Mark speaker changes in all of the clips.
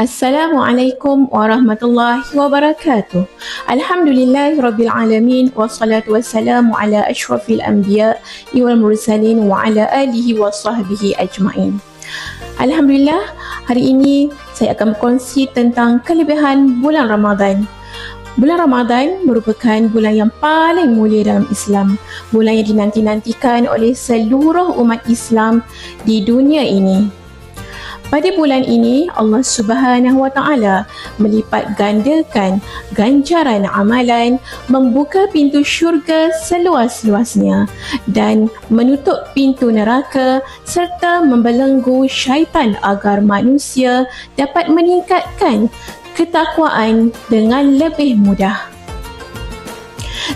Speaker 1: Assalamualaikum warahmatullahi wabarakatuh. Alhamdulillahirabbil alamin wassalatu wassalamu ala asyrafil anbiya wal mursalin wa ala alihi wa sahbihi ajmain. Alhamdulillah, hari ini saya akan berkongsi tentang kelebihan bulan Ramadan. Bulan Ramadan merupakan bulan yang paling mulia dalam Islam, bulan yang dinanti-nantikan oleh seluruh umat Islam di dunia ini. Pada bulan ini, Allah Subhanahu Wa Taala melipat gandakan ganjaran amalan, membuka pintu syurga seluas-luasnya dan menutup pintu neraka serta membelenggu syaitan agar manusia dapat meningkatkan ketakwaan dengan lebih mudah.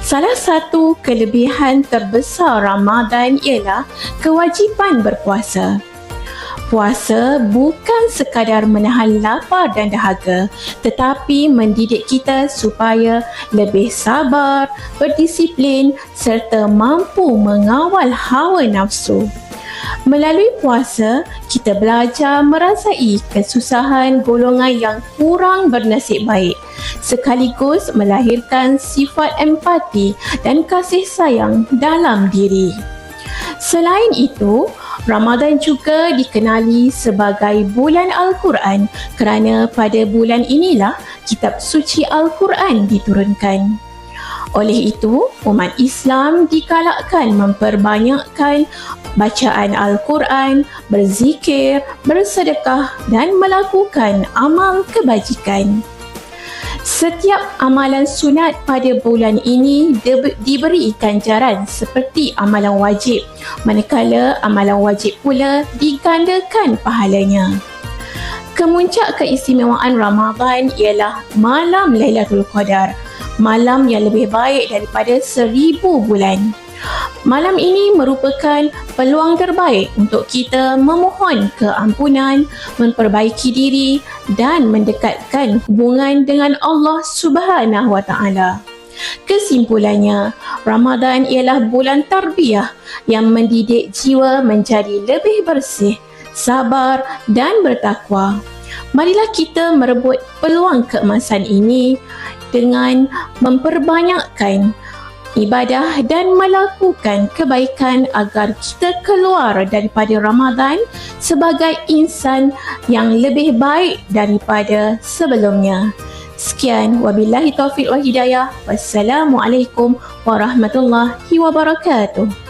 Speaker 1: Salah satu kelebihan terbesar Ramadan ialah kewajipan berpuasa. Puasa bukan sekadar menahan lapar dan dahaga, tetapi mendidik kita supaya lebih sabar, berdisiplin serta mampu mengawal hawa nafsu. Melalui puasa, kita belajar merasai kesusahan golongan yang kurang bernasib baik, sekaligus melahirkan sifat empati dan kasih sayang dalam diri. Selain itu, Ramadan juga dikenali sebagai bulan Al-Quran kerana pada bulan inilah kitab suci Al-Quran diturunkan. Oleh itu, umat Islam digalakkan memperbanyakkan bacaan Al-Quran, berzikir, bersedekah dan melakukan amal kebajikan. Setiap amalan sunat pada bulan ini diberi ganjaran seperti amalan wajib, manakala amalan wajib pula digandakan pahalanya. Kemuncak keistimewaan Ramadan ialah malam Lailatul Qadar, malam yang lebih baik daripada 1000 bulan. Malam ini merupakan peluang terbaik untuk kita memohon keampunan, memperbaiki diri dan mendekatkan hubungan dengan Allah Subhanahu Wa Taala. Kesimpulannya, Ramadan ialah bulan tarbiyah yang mendidik jiwa menjadi lebih bersih, sabar dan bertakwa. Marilah kita merebut peluang keemasan ini dengan memperbanyakkan ibadah dan melakukan kebaikan agar kita keluar daripada Ramadan sebagai insan yang lebih baik daripada sebelumnya. Sekian, wabillahi taufiq wal hidayah. Wassalamualaikum warahmatullahi wabarakatuh.